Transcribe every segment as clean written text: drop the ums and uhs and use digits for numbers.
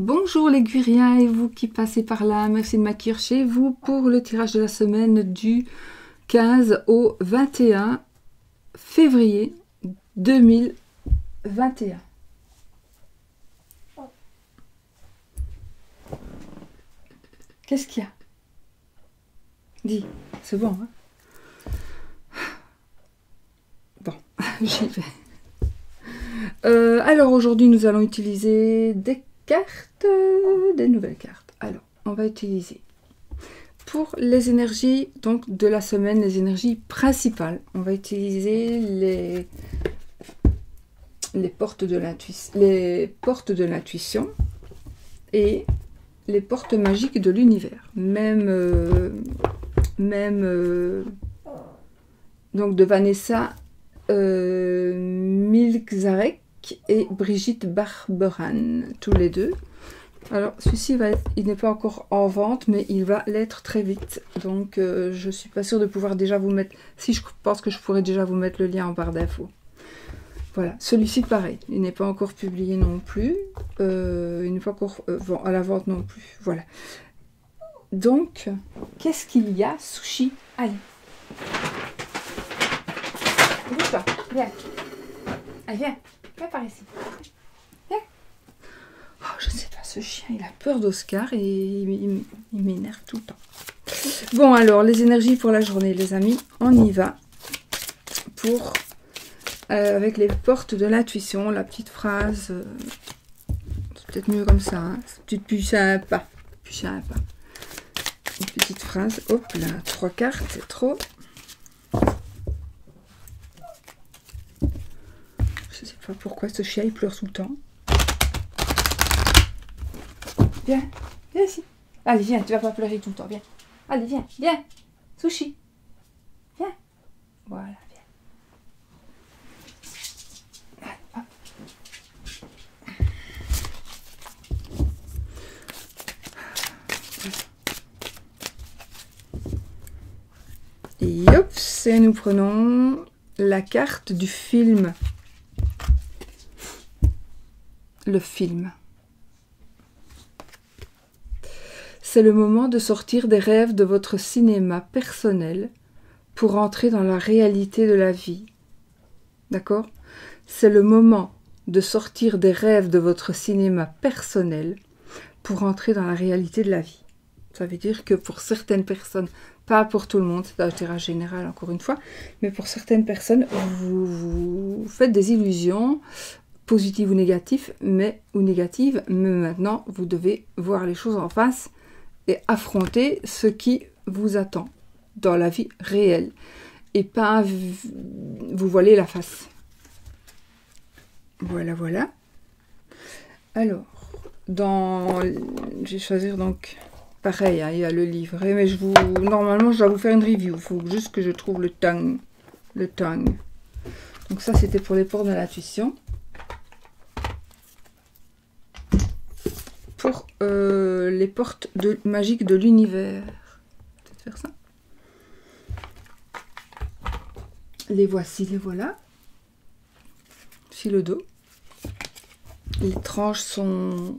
Bonjour les Guriens et vous qui passez par là, merci de m'accueillir chez vous pour le tirage de la semaine du 15 au 21 février 2021. Qu'est-ce qu'il y a? Dis, c'est bon, hein? Bon, j'y vais. Alors aujourd'hui nous allons utiliser des cartes, des nouvelles cartes. Alors, on va utiliser pour les énergies donc de la semaine, les énergies principales. On va utiliser les portes de l'intuition et les portes magiques de l'univers. Donc de Vanessa Milczarek et Brigitte Barberan, tous les deux. Alors celui-ci il n'est pas encore en vente, mais il va l'être très vite. Donc je suis pas sûre de pouvoir déjà vous mettre. Si je pense que je pourrais déjà vous mettre le lien en barre d'infos. Voilà, celui-ci pareil, il n'est pas encore publié non plus, il n'est pas encore à la vente non plus. Voilà. Donc, qu'est-ce qu'il y a, Sushi? Allez. Bouge-toi, viens. Allez, viens. Viens par ici. Viens. Oh, je sais pas, ce chien, il a peur d'Oscar et il m'énerve tout le temps. Bon, alors, les énergies pour la journée, les amis, on y va. Pour, avec les portes de l'intuition, la petite phrase, c'est peut-être mieux comme ça, hein, c'est peut-être plus sympa. Plus sympa. Une petite phrase, hop là, 3 cartes, c'est trop. Je sais pas pourquoi ce chien il pleure tout le temps. Viens, viens ici. Allez, viens, tu vas pas pleurer tout le temps, viens. Allez, viens, viens. Sushi. Viens. Voilà, viens. Allez, hop. Et hop, et nous prenons la carte du film. Le film. C'est le moment de sortir des rêves de votre cinéma personnel pour entrer dans la réalité de la vie. D'accord? C'est le moment de sortir des rêves de votre cinéma personnel pour entrer dans la réalité de la vie. Ça veut dire que pour certaines personnes, pas pour tout le monde, c'est un tirage général encore une fois, mais pour certaines personnes, vous faites des illusions, positives ou négatives, mais maintenant vous devez voir les choses en face et affronter ce qui vous attend dans la vie réelle et pas vous voiler la face. Voilà, voilà. Alors, je vais choisir donc pareil, hein, il y a le livret, mais normalement je dois vous faire une review. Il faut juste que je trouve le tang. Donc ça c'était pour les portes de l'intuition. Pour les portes magiques de l'univers. Peut-être faire ça. Les voici, les voilà. Ici le dos. Les tranches sont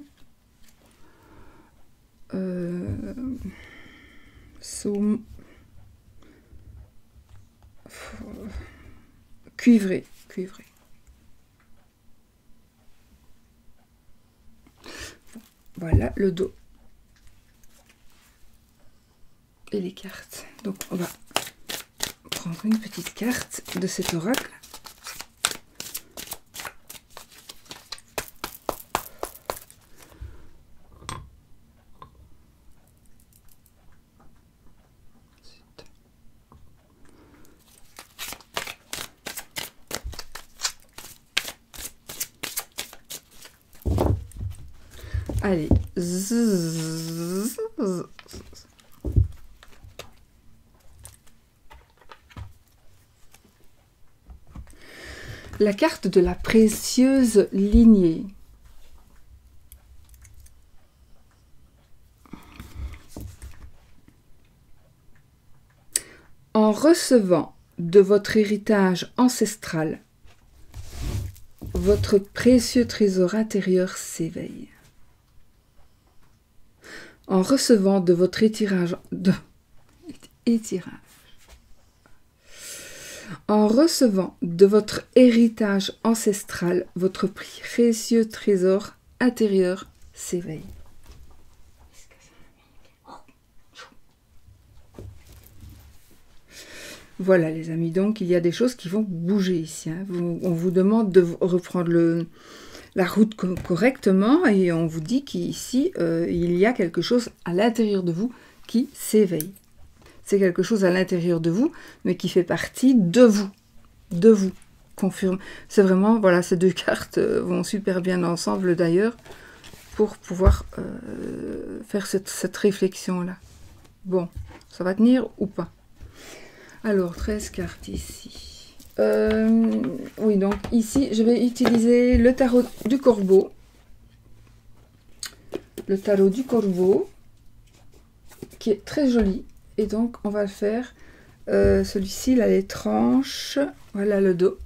cuivrées. Voilà le dos et les cartes. Donc on va prendre une petite carte de cet oracle. Allez. La carte de la précieuse lignée. En recevant de votre héritage ancestral, votre précieux trésor intérieur s'éveille. En recevant de votre en recevant de votre héritage ancestral, votre précieux trésor intérieur s'éveille. Voilà les amis, donc il y a des choses qui vont bouger ici. Hein. On vous demande de reprendre la route correctement et on vous dit qu'ici, il y a quelque chose à l'intérieur de vous qui s'éveille. C'est quelque chose à l'intérieur de vous, mais qui fait partie de vous. De vous. Confirme. C'est vraiment, voilà, ces deux cartes vont super bien ensemble d'ailleurs pour pouvoir faire cette réflexion-là. Bon, ça va tenir ou pas? Alors, 13 cartes ici. Oui, donc ici, je vais utiliser le tarot du corbeau. Le tarot du corbeau, qui est très joli. Et donc, on va le faire. Celui-ci, il a les tranches. Voilà le dos.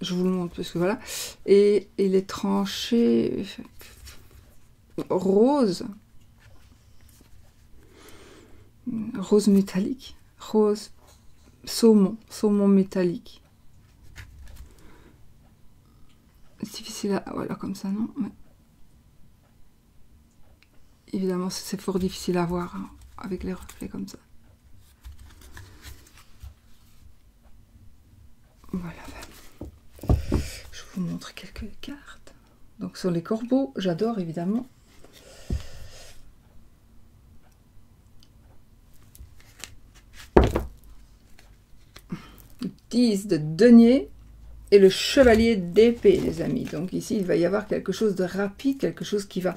Je vous le montre parce que voilà. Et les tranchées rose. Rose métallique. Rose saumon métallique. C'est difficile à... Voilà, comme ça, non? Ouais. Évidemment, c'est fort difficile à voir hein, avec les reflets comme ça. Voilà. Je vous montre quelques cartes. Donc, sur les corbeaux, j'adore évidemment. Le 10 de denier et le chevalier d'épée, les amis. Donc ici, il va y avoir quelque chose de rapide, quelque chose qui va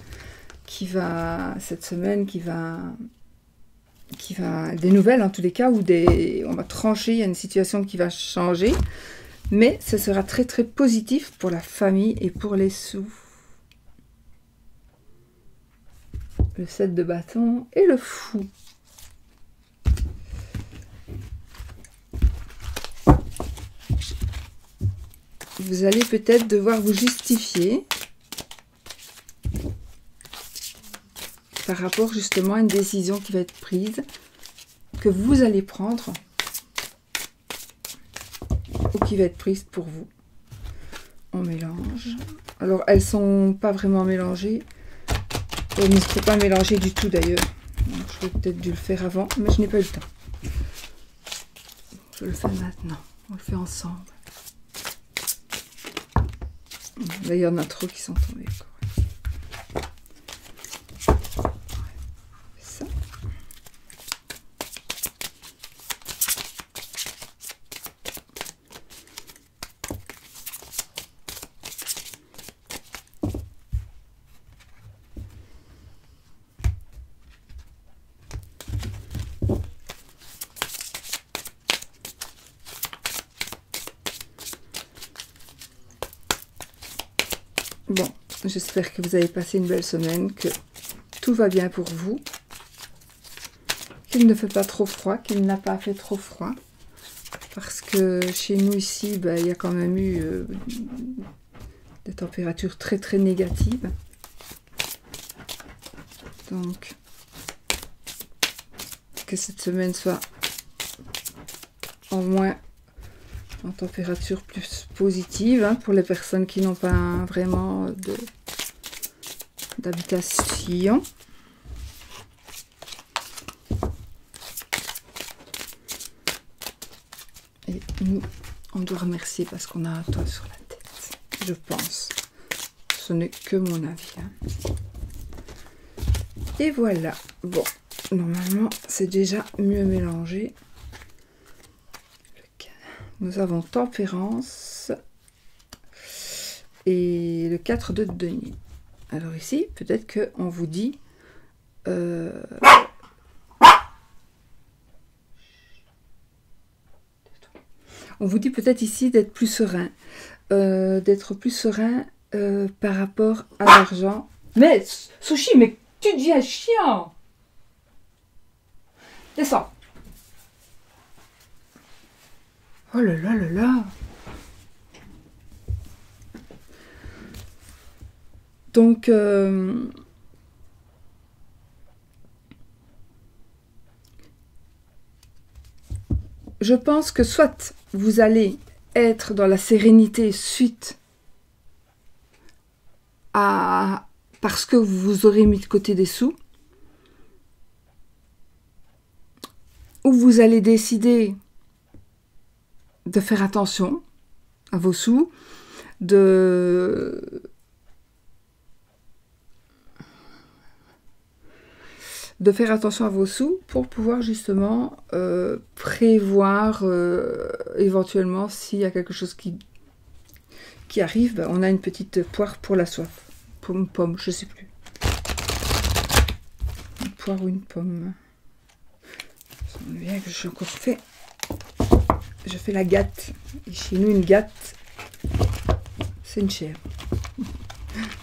cette semaine, qui va des nouvelles en tous les cas, ou on va trancher, il y a une situation qui va changer, mais ce sera très très positif pour la famille et pour les sous. Le 7 de bâton et le fou. Vous allez peut-être devoir vous justifier par rapport justement à une décision qui va être prise, que vous allez prendre ou qui va être prise pour vous. On mélange. Alors, elles sont pas vraiment mélangées. Elles ne sont pas mélangées du tout d'ailleurs. Je vais peut-être dû le faire avant, mais je n'ai pas eu le temps. Je le fais maintenant. On le fait ensemble. D'ailleurs, il y en a trop qui sont tombés. Ça. Bon, j'espère que vous avez passé une belle semaine, que tout va bien pour vous, qu'il ne fait pas trop froid, qu'il n'a pas fait trop froid, parce que chez nous ici, ben, il y a quand même eu des températures très très négatives. Donc, que cette semaine soit en moins en température plus positive hein, pour les personnes qui n'ont pas vraiment d'habitation. Et nous, on doit remercier parce qu'on a un toit sur la tête, je pense. Ce n'est que mon avis. Hein. Et voilà. Bon, normalement, c'est déjà mieux mélangé. Nous avons tempérance et le 4 de denier. Alors ici, peut-être qu'on vous dit... on vous dit peut-être ici d'être plus serein. Par rapport à l'argent. Mais, Sushi, mais tu deviens chiant. Descends. Oh là là là là. Donc, je pense que soit vous allez être dans la sérénité suite à parce que vous aurez mis de côté des sous, ou vous allez décider de faire attention à vos sous, de faire attention à vos sous pour pouvoir justement prévoir éventuellement s'il y a quelque chose qui arrive, ben, on a une petite poire pour la soif. Pomme, je sais plus. Une poire ou une pomme. Ça me vient que j'ai encore fait. Je fais la gâte. Et chez nous, une gâte, c'est une chèvre.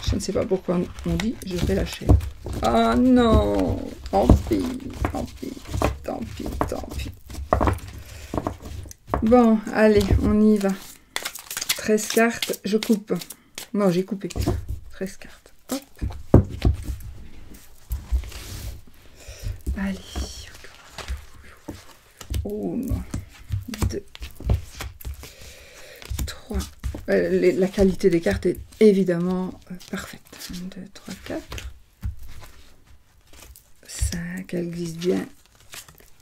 Je ne sais pas pourquoi on dit je fais la chèvre. Ah non, tant pis, tant pis, tant pis, tant pis. Bon, allez, on y va. 13 cartes, je coupe. Non, j'ai coupé. 13 cartes. Hop. Allez. 1, 2, 3. La qualité des cartes est évidemment parfaite. 1, 2, 3, 4. 5, elle glisse bien.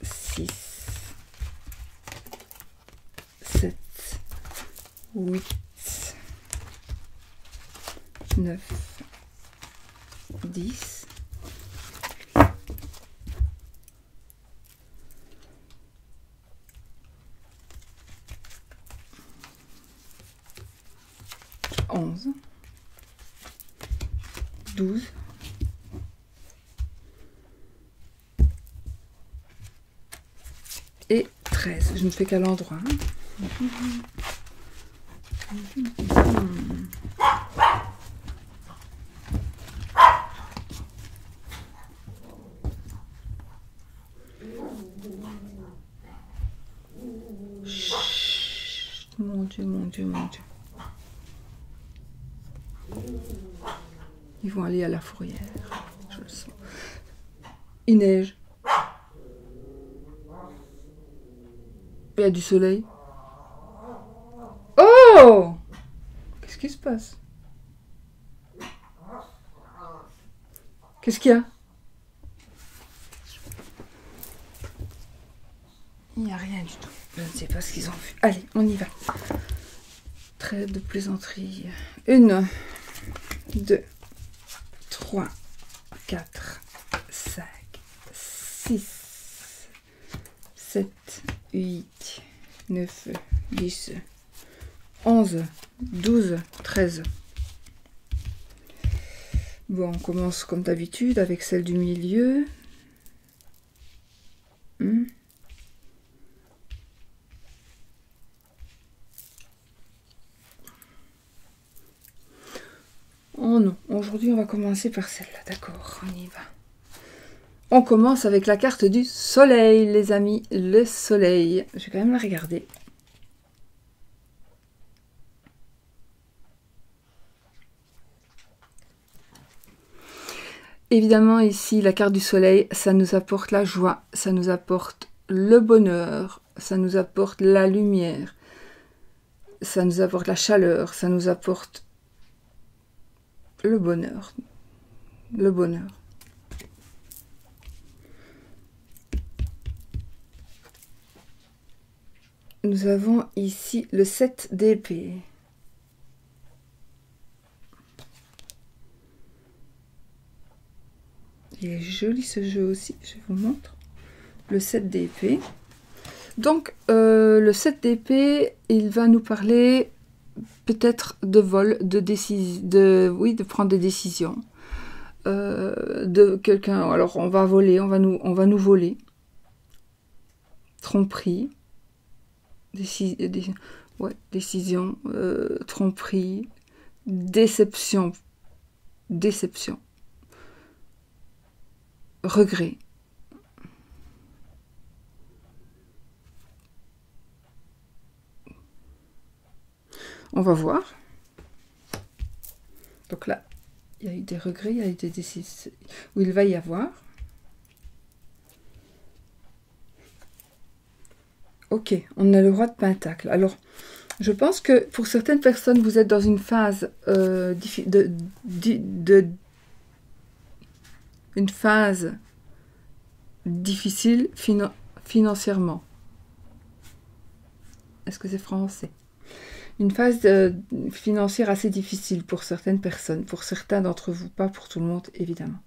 6, 7, 8, 9, 10. 11, 12, et 13. Je ne fais qu'à l'endroit. Chut, mon Dieu, mon Dieu, mon Dieu. Ils vont aller à la fourrière. Je le sens. Il neige. Il y a du soleil. Oh! Qu'est-ce qui se passe? Qu'est-ce qu'il y a? Il n'y a rien du tout. Je ne sais pas ce qu'ils ont vu. Allez, on y va. Trêve de plaisanterie. 1, 2, 3, 4, 5, 6, 7, 8, 9, 10, 11, 12, 13. Bon, on commence comme d'habitude avec celle du milieu. Oh non, aujourd'hui on va commencer par celle-là, d'accord, on y va. On commence avec la carte du soleil, les amis, le soleil. Je vais quand même la regarder. Évidemment, ici, la carte du soleil, ça nous apporte la joie, ça nous apporte le bonheur, ça nous apporte la lumière, ça nous apporte la chaleur, ça nous apporte le bonheur. Le bonheur. Nous avons ici le 7 d'épée. Il est joli ce jeu aussi, je vous montre. Le 7 d'épée. Donc, le 7 d'épée, il va nous parler peut-être de vol, de prendre des décisions. De quelqu'un, alors on va voler, on va nous voler. Tromperie. Décision, tromperie, déception, regret. On va voir. Donc là, il y a eu des regrets, il y a eu des décisions où il va y avoir. Ok, on a le roi de Pentacle. Alors, je pense que pour certaines personnes, vous êtes dans une phase une phase difficile financièrement. Est-ce que c'est français? Une phase financière assez difficile pour certaines personnes, pour certains d'entre vous, pas pour tout le monde évidemment.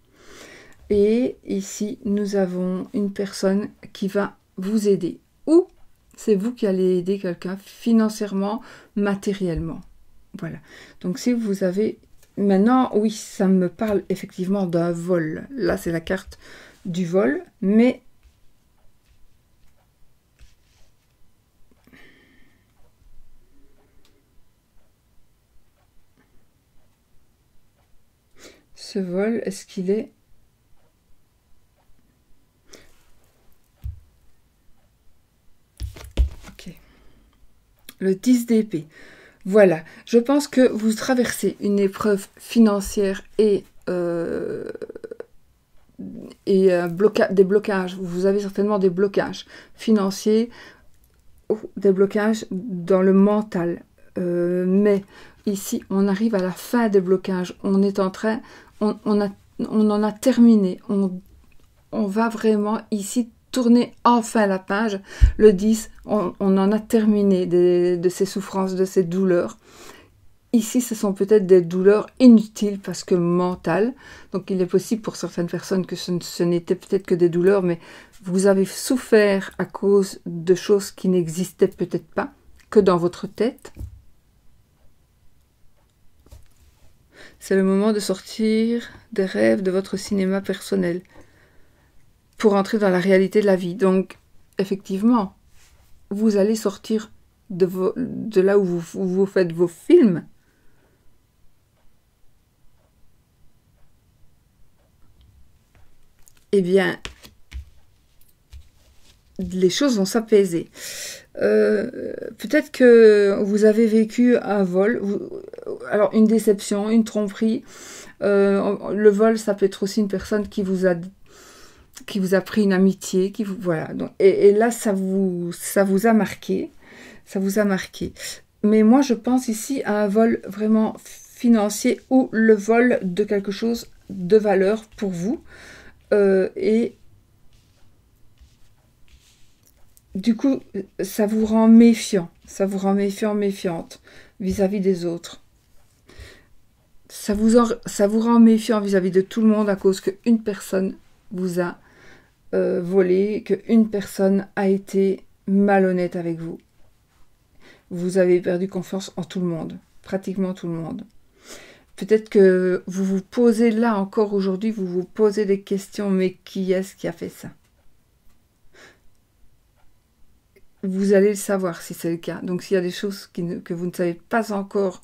Et ici, nous avons une personne qui va vous aider. Ou c'est vous qui allez aider quelqu'un financièrement, matériellement. Voilà. Donc si vous avez... Maintenant, oui, ça me parle effectivement d'un vol. Là, c'est la carte du vol, mais... Ce vol, est-ce qu'il est... Ok. Le 10 d'épée. Voilà. Je pense que vous traversez une épreuve financière et des blocages. Vous avez certainement des blocages financiers, ou des blocages dans le mental. Mais ici, on arrive à la fin des blocages. On est en train... On en a terminé. On va vraiment ici tourner enfin la page. Le 10, on en a terminé de ces souffrances, de ces douleurs. Ici, ce sont peut-être des douleurs inutiles parce que mentales. Donc, il est possible pour certaines personnes que ce n'était peut-être que des douleurs, mais vous avez souffert à cause de choses qui n'existaient peut-être pas, que dans votre tête. C'est le moment de sortir des rêves de votre cinéma personnel pour entrer dans la réalité de la vie. Donc, effectivement, vous allez sortir de là où vous faites vos films. Eh bien, les choses vont s'apaiser. Peut-être que vous avez vécu un vol, alors une déception, une tromperie. Le vol, ça peut être aussi une personne qui vous a pris une amitié, voilà. Donc, et là, ça vous a marqué, Mais moi, je pense ici à un vol vraiment financier ou le vol de quelque chose de valeur pour vous. Et du coup, ça vous rend méfiant, méfiante vis-à-vis des autres. Ça vous rend méfiant vis-à-vis de tout le monde à cause qu'une personne vous a volé, qu'une personne a été malhonnête avec vous. Vous avez perdu confiance en tout le monde, pratiquement tout le monde. Peut-être que vous vous posez là encore aujourd'hui, vous vous posez des questions, mais qui est-ce qui a fait ça? Vous allez le savoir si c'est le cas. Donc s'il y a des choses que vous ne savez pas encore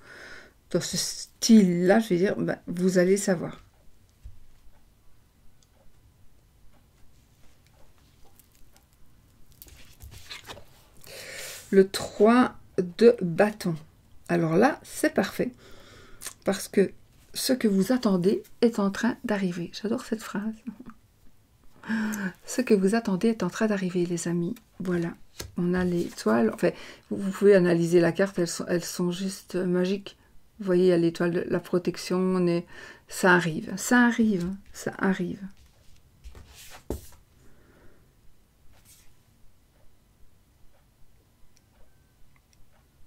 dans ce style-là, je vais dire, ben, vous allez savoir. Le 3 de bâton. Alors là, c'est parfait. Parce que ce que vous attendez est en train d'arriver. J'adore cette phrase. Ce que vous attendez est en train d'arriver, les amis. Voilà. On a l'étoile. Enfin, vous pouvez analyser la carte. Elles sont juste magiques. Vous voyez, il y a l'étoile de la protection. Ça arrive. Ça arrive. Ça arrive.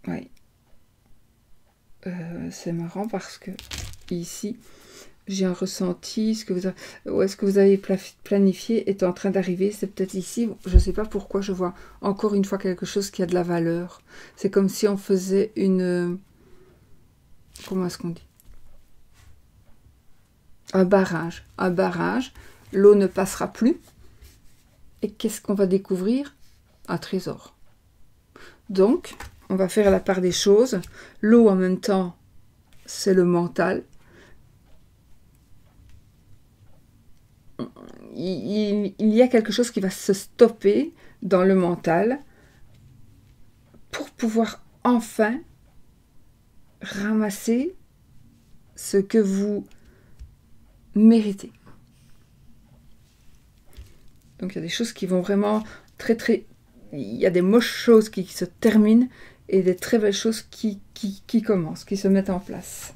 Oui. C'est marrant parce que ici, j'ai un ressenti. Est-ce que vous avez planifié est en train d'arriver. C'est peut-être ici. Je ne sais pas pourquoi je vois encore une fois quelque chose qui a de la valeur. C'est comme si on faisait une... Comment est-ce qu'on dit? Un barrage. Un barrage. L'eau ne passera plus. Et qu'est-ce qu'on va découvrir? Un trésor. Donc, on va faire la part des choses. L'eau, en même temps, c'est le mental. Il y a quelque chose qui va se stopper dans le mental pour pouvoir enfin ramasser ce que vous méritez. Donc, il y a des choses qui vont vraiment très, très Il y a des moches choses qui se terminent et des très belles choses qui commencent, qui se mettent en place.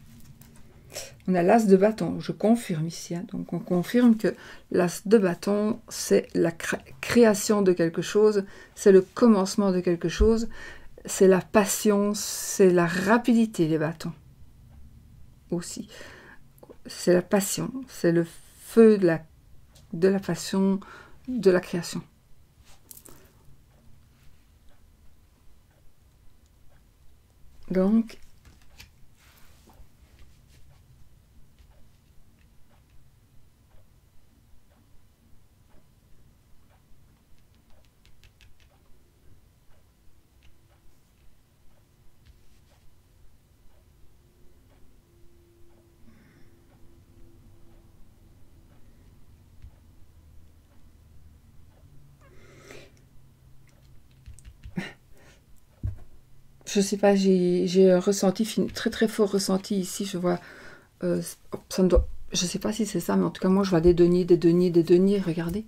On a l'as de bâton, je confirme ici. Hein. Donc on confirme que l'as de bâton, c'est la création de quelque chose, c'est le commencement de quelque chose, c'est la passion, c'est la rapidité, les bâtons. Aussi. C'est la passion, c'est le feu de la passion, de la création. Donc, je sais pas, j'ai un ressenti, très très fort ressenti ici, je vois, ça ne doit, je sais pas si c'est ça, mais en tout cas moi je vois des deniers, regardez.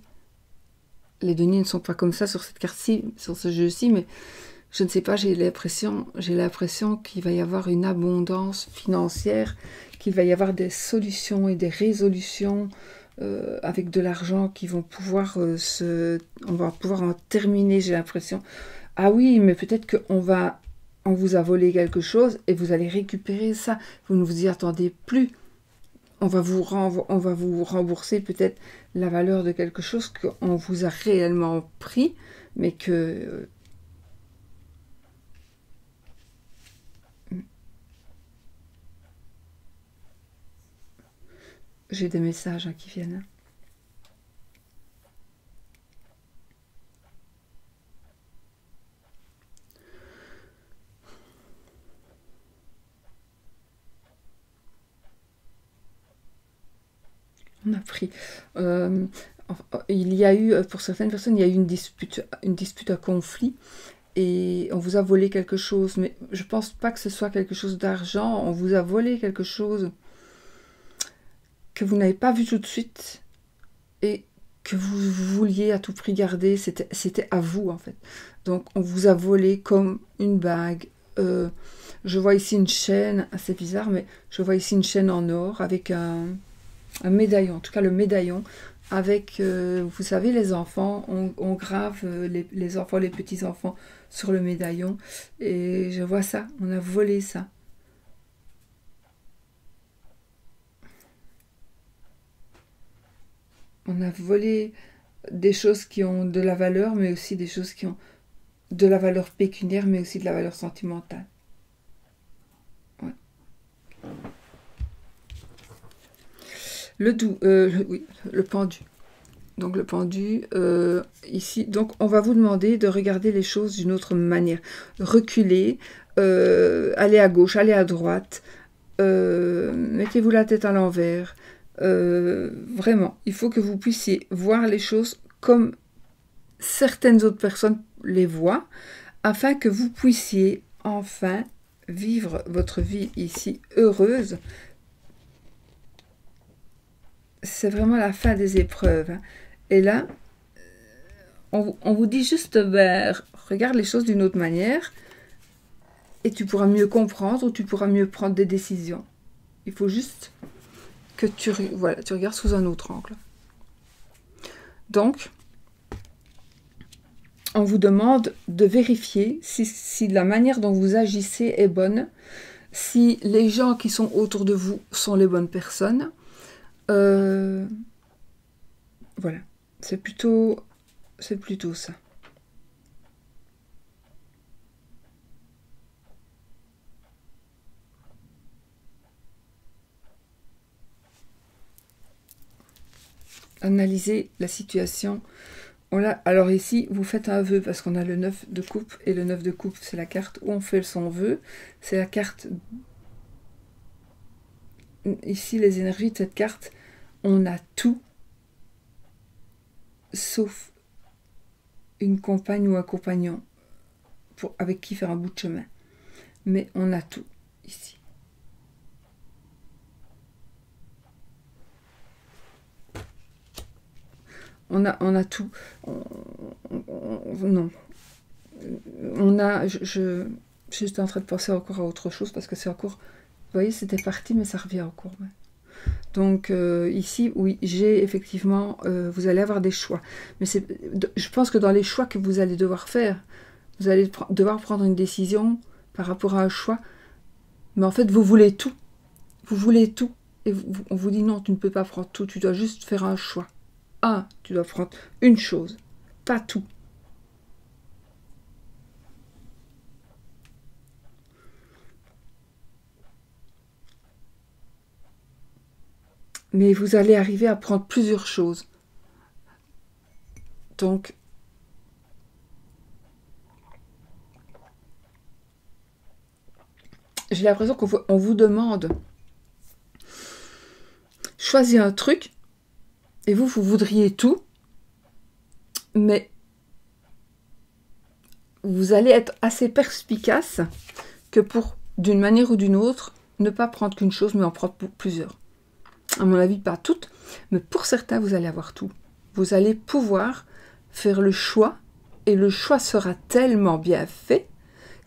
Les deniers ne sont pas comme ça sur cette carte-ci, sur ce jeu-ci, mais je ne sais pas, j'ai l'impression qu'il va y avoir une abondance financière, qu'il va y avoir des solutions et des résolutions avec de l'argent qui vont pouvoir on va pouvoir en terminer, j'ai l'impression. Ah oui, mais peut-être on vous a volé quelque chose et vous allez récupérer ça. Vous ne vous y attendez plus. On va vous rembourser peut-être la valeur de quelque chose qu'on vous a réellement pris, mais que j'ai des messages qui viennent. On a pris. Il y a eu, pour certaines personnes, il y a eu une dispute, un conflit, et on vous a volé quelque chose. Mais je pense pas que ce soit quelque chose d'argent. On vous a volé quelque chose que vous n'avez pas vu tout de suite et que vous vouliez à tout prix garder. C'était à vous, en fait. Donc, on vous a volé comme une bague. Je vois ici une chaîne, assez bizarre, mais je vois ici une chaîne en or avec un médaillon, en tout cas le médaillon, avec, vous savez, les enfants, on grave les enfants, les petits-enfants sur le médaillon, et je vois ça, on a volé ça. On a volé des choses qui ont de la valeur, mais aussi des choses qui ont de la valeur pécuniaire, mais aussi de la valeur sentimentale. Ouais. Oui, le pendu. Donc le pendu, ici, donc on va vous demander de regarder les choses d'une autre manière. Reculer, aller à gauche, aller à droite, mettez-vous la tête à l'envers. Vraiment, il faut que vous puissiez voir les choses comme certaines autres personnes les voient, afin que vous puissiez enfin vivre votre vie ici heureuse. C'est vraiment la fin des épreuves. Hein. Et là, on vous dit juste, regarde les choses d'une autre manière et tu pourras mieux comprendre ou tu pourras mieux prendre des décisions. Il faut juste que tu regardes sous un autre angle. Donc, on vous demande de vérifier si la manière dont vous agissez est bonne, si les gens qui sont autour de vous sont les bonnes personnes. Voilà, c'est plutôt ça. Analyser la situation. Alors ici, vous faites un vœu parce qu'on a le 9 de coupe, et le 9 de coupe, c'est la carte où on fait son vœu. C'est la carte... Ici, les énergies de cette carte, on a tout, sauf une compagne ou un compagnon avec qui faire un bout de chemin. Mais on a tout ici. On a tout. Non. on a, j'étais en train de penser encore à autre chose parce que c'est encore, vous voyez, c'était parti, mais ça revient encore. Ouais. Donc ici, oui, j'ai effectivement, vous allez avoir des choix. Mais je pense que dans les choix que vous allez devoir faire, vous allez devoir prendre une décision par rapport à un choix. Mais en fait, vous voulez tout. Vous voulez tout. Et on vous dit non, tu ne peux pas prendre tout. Tu dois juste faire un choix. Tu dois prendre une chose, pas tout. Mais vous allez arriver à prendre plusieurs choses. Donc, j'ai l'impression qu'on vous demande choisir un truc et vous voudriez tout, mais vous allez être assez perspicace que pour, d'une manière ou d'une autre, ne pas prendre qu'une chose, mais en prendre plusieurs. À mon avis, pas toutes, mais pour certains, vous allez avoir tout. Vous allez pouvoir faire le choix, et le choix sera tellement bien fait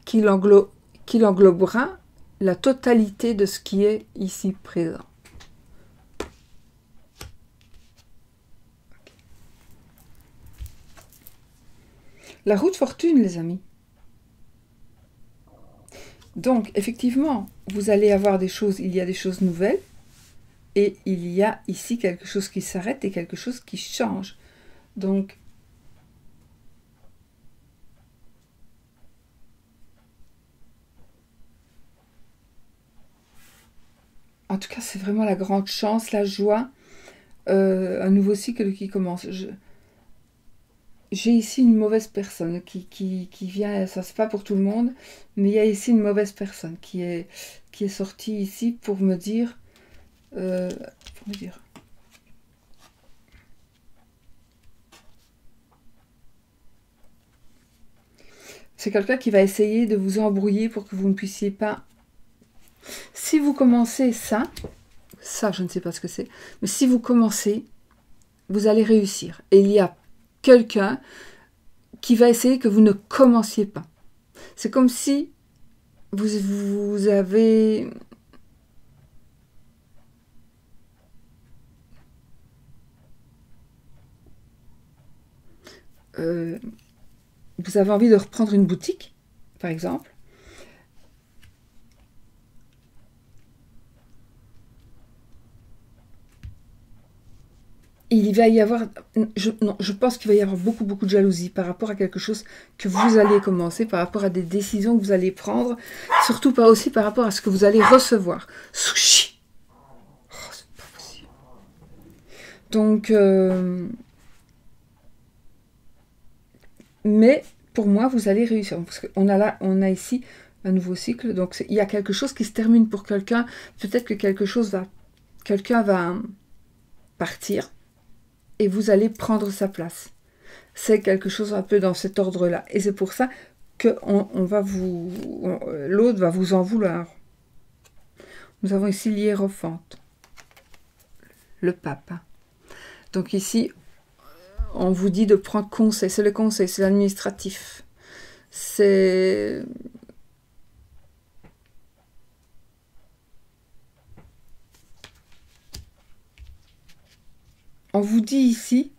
qu'il englobera la totalité de ce qui est ici présent. La roue de fortune, les amis. Donc, effectivement, vous allez avoir des choses, il y a des choses nouvelles, et il y a ici quelque chose qui s'arrête et quelque chose qui change. Donc, en tout cas, c'est vraiment la grande chance, la joie, un nouveau cycle qui commence. J'ai ici une mauvaise personne qui vient, ça c'est pas pour tout le monde, mais il y a ici une mauvaise personne qui est sortie ici pour me dire, c'est quelqu'un qui va essayer de vous embrouiller pour que vous ne puissiez pas. Si vous commencez ça je ne sais pas ce que c'est, mais si vous commencez, vous allez réussir. Et il y a quelqu'un qui va essayer que vous ne commenciez pas. C'est comme si vous avez... vous avez envie de reprendre une boutique, par exemple. Il va y avoir, je pense qu'il va y avoir beaucoup de jalousie par rapport à quelque chose que vous allez commencer, par rapport à des décisions que vous allez prendre, surtout pas aussi par rapport à ce que vous allez recevoir. Sushi. Oh, c'est pas possible. Donc, mais pour moi, vous allez réussir parce qu'on a ici un nouveau cycle. Donc, il y a quelque chose qui se termine pour quelqu'un. Peut-être que quelqu'un va partir. Et vous allez prendre sa place. C'est quelque chose un peu dans cet ordre-là. Et c'est pour ça que l'autre va vous en vouloir. Nous avons ici l'hiérophante, le pape. Donc ici, on vous dit de prendre conseil. C'est le conseil, c'est l'administratif. C'est... On vous dit ici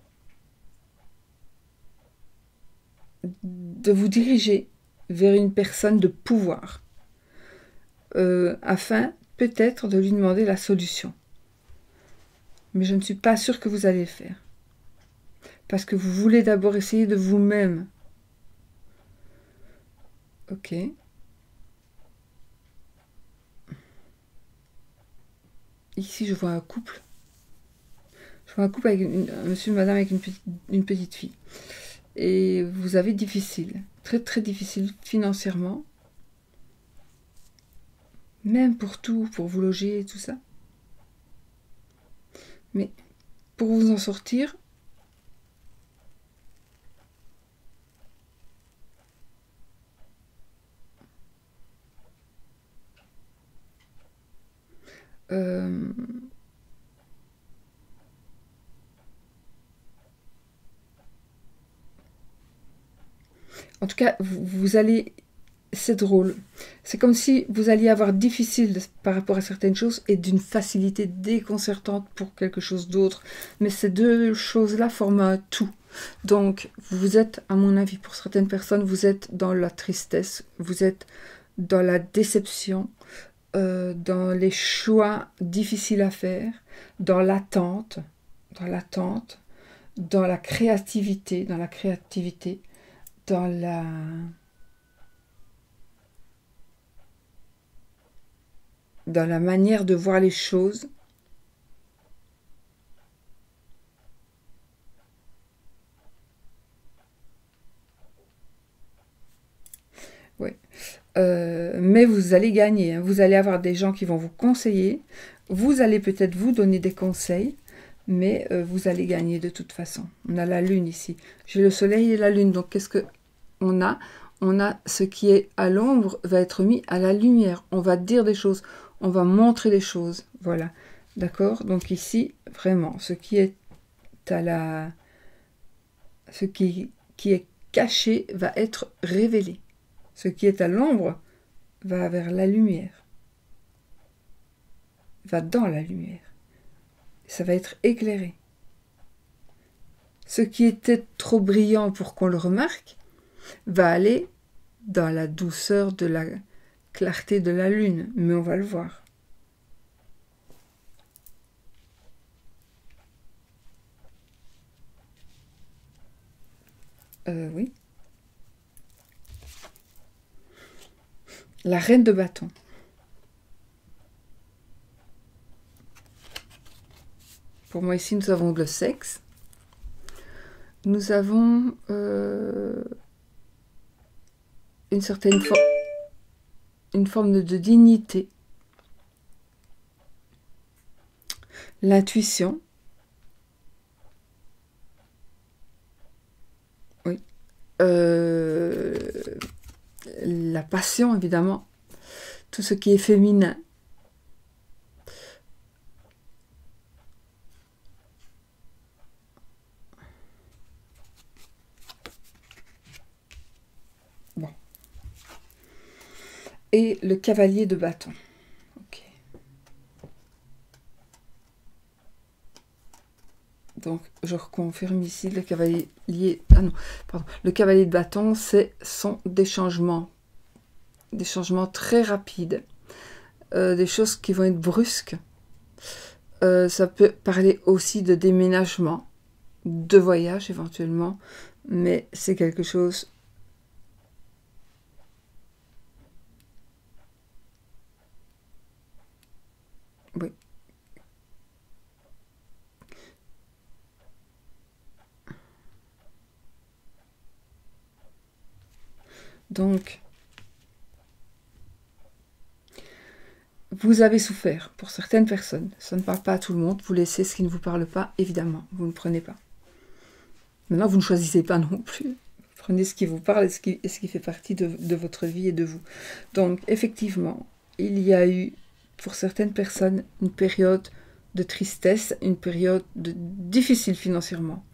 de vous diriger vers une personne de pouvoir afin peut-être de lui demander la solution. Mais je ne suis pas sûre que vous allez le faire. Parce que vous voulez d'abord essayer de vous-même. Ok. Ici, je vois un couple. Je vois un couple avec un monsieur et madame avec une petite fille. Et vous avez difficile, très difficile financièrement. Même pour tout, pour vous loger et tout ça. Mais pour vous en sortir, En tout cas, vous allez... C'est drôle. C'est comme si vous alliez avoir difficile par rapport à certaines choses et d'une facilité déconcertante pour quelque chose d'autre. Mais ces deux choses-là forment un tout. Donc, vous êtes, à mon avis, pour certaines personnes, vous êtes dans la tristesse, vous êtes dans la déception, dans les choix difficiles à faire, dans l'attente, dans l'attente, dans la créativité, dans la manière de voir les choses. Oui. Mais vous allez gagner. Hein. Vous allez avoir des gens qui vont vous conseiller. Vous allez peut-être vous donner des conseils, mais vous allez gagner de toute façon. On a la lune ici. J'ai le soleil et la lune. Donc, qu'est-ce que on a? On a ce qui est à l'ombre va être mis à la lumière. On va dire des choses. On va montrer des choses. Voilà. D'accord? Donc ici, vraiment, ce qui est à la... Ce qui est caché va être révélé. Ce qui est à l'ombre va vers la lumière. Va dans la lumière. Ça va être éclairé. Ce qui était trop brillant pour qu'on le remarque va aller dans la douceur de la clarté de la lune, mais on va le voir. Oui. La reine de bâton. Pour moi, ici, nous avons le sexe. Nous avons une certaine forme de dignité. L'intuition. Oui. La passion, évidemment. Tout ce qui est féminin. Bon. Et le cavalier de bâton. Okay. Donc, je reconfirme ici le cavalier... Ah non, pardon. Le cavalier de bâton, sont des changements. Des changements très rapides. Des choses qui vont être brusques. Ça peut parler aussi de déménagement, de voyage éventuellement, mais c'est quelque chose... Oui. Donc, vous avez souffert pour certaines personnes. Ça ne parle pas à tout le monde. Vous laissez ce qui ne vous parle pas, évidemment. Vous ne prenez pas. Maintenant, vous ne choisissez pas non plus. Prenez ce qui vous parle et ce qui fait partie de votre vie et de vous. Donc, effectivement, il y a eu, pour certaines personnes, une période de tristesse, une période difficile financièrement.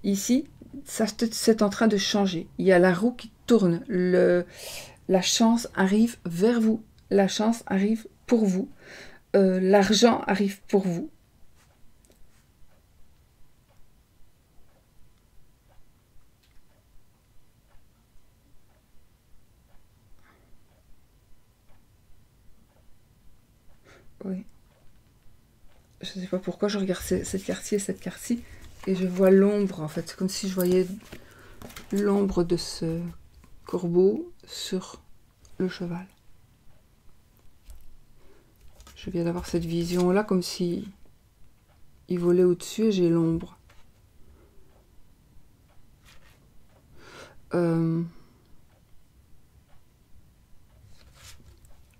Ici, c'est en train de changer. Il y a la roue qui tourne. La chance arrive vers vous. La chance arrive pour vous. L'argent arrive pour vous. Oui. Je ne sais pas pourquoi je regarde cette carte-ci, et je vois l'ombre, en fait. C'est comme si je voyais l'ombre de ce corbeau sur le cheval. Je viens d'avoir cette vision-là, comme si il volait au-dessus et j'ai l'ombre.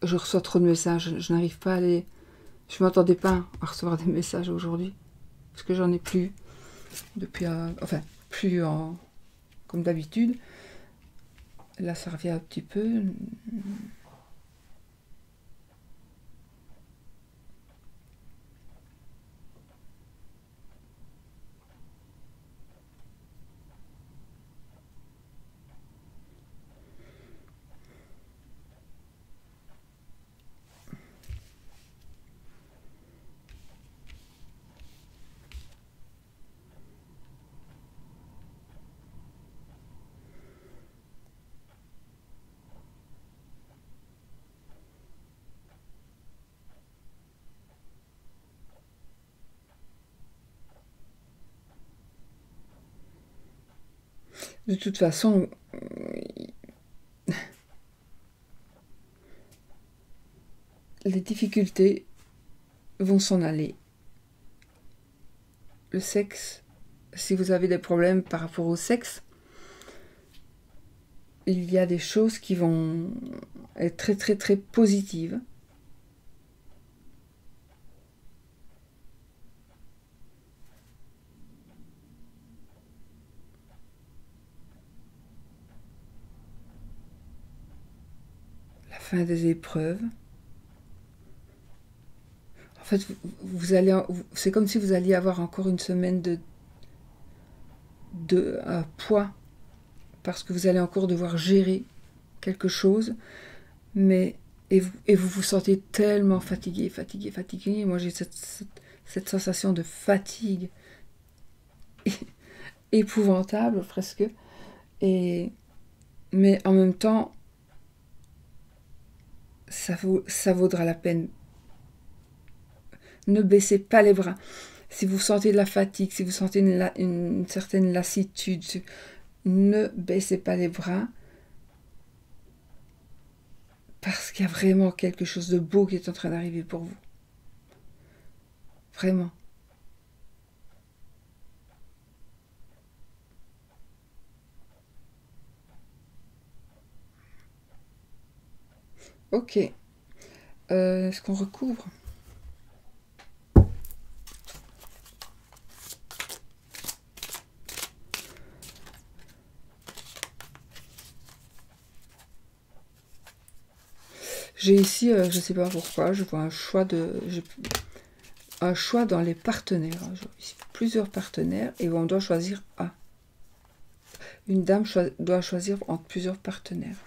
Je reçois trop de messages, je n'arrive pas à les... Je ne m'attendais pas à recevoir des messages aujourd'hui, parce que j'en ai plus depuis... Enfin, plus comme d'habitude. Là, ça revient un petit peu. De toute façon, les difficultés vont s'en aller. Le sexe, si vous avez des problèmes par rapport au sexe, il y a des choses qui vont être très très très positives. La fin des épreuves. En fait, c'est comme si vous alliez avoir encore une semaine de poids, parce que vous allez encore devoir gérer quelque chose, mais et vous vous sentez tellement fatigué. Moi, j'ai cette sensation de fatigue épouvantable presque. Mais en même temps, ça vaudra la peine. Ne baissez pas les bras. Si vous sentez de la fatigue, si vous sentez une certaine lassitude, ne baissez pas les bras, parce qu'il y a vraiment quelque chose de beau qui est en train d'arriver pour vous. Vraiment. Ok. Est-ce qu'on recouvre ? J'ai ici, je ne sais pas pourquoi, je vois un choix dans les partenaires. Je vois ici plusieurs partenaires et on doit choisir un. Une dame doit choisir entre plusieurs partenaires.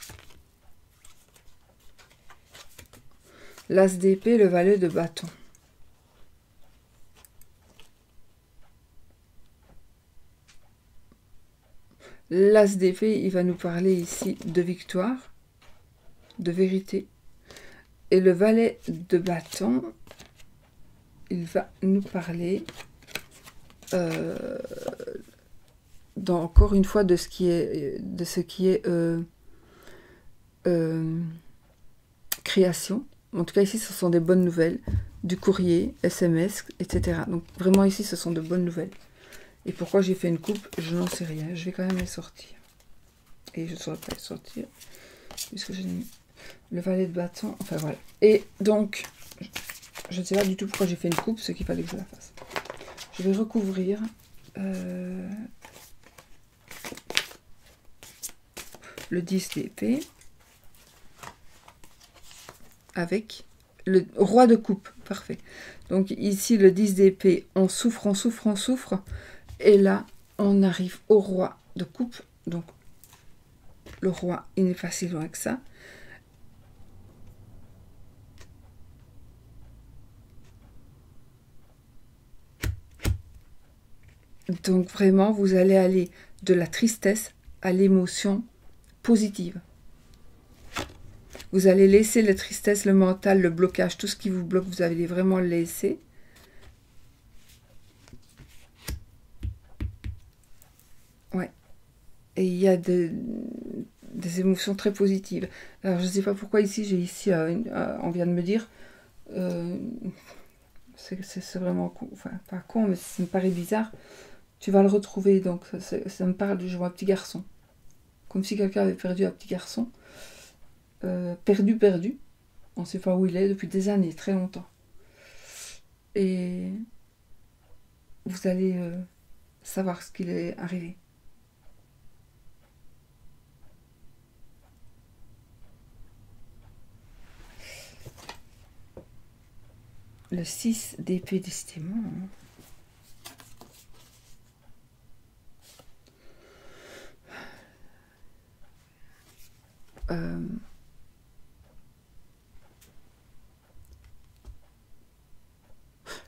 L'as d'épée, le valet de bâton. L'as d'épée, il va nous parler ici de victoire, de vérité. Et le valet de bâton, il va nous parler encore une fois de ce qui est création. En tout cas ici ce sont des bonnes nouvelles, du courrier, SMS, etc. Donc vraiment ici ce sont de bonnes nouvelles. Et pourquoi j'ai fait une coupe, je n'en sais rien. Je vais quand même les sortir. Et je ne saurais pas les sortir, puisque j'ai mis le valet de bâton. Enfin voilà. Et donc, je ne sais pas du tout pourquoi j'ai fait une coupe, ce qu'il fallait que je la fasse. Je vais recouvrir le 10 d'épée avec le roi de coupe. Parfait. Donc ici, le 10 d'épée, on souffre. Et là, on arrive au roi de coupe. Donc, le roi, il n'est pas si loin que ça. Donc, vraiment, vous allez aller de la tristesse à l'émotion positive. Vous allez laisser la tristesse, le mental, le blocage, tout ce qui vous bloque, vous allez vraiment le laisser. Ouais. Et il y a des émotions très positives. Alors, je ne sais pas pourquoi ici, on vient de me dire, c'est vraiment con, enfin, pas con, mais ça me paraît bizarre. Tu vas le retrouver, donc ça me parle de jouer un petit garçon. Comme si quelqu'un avait perdu un petit garçon. Perdu. On ne sait pas où il est depuis des années, très longtemps. Et vous allez savoir ce qu'il est arrivé. Le 6 d'épée décidément.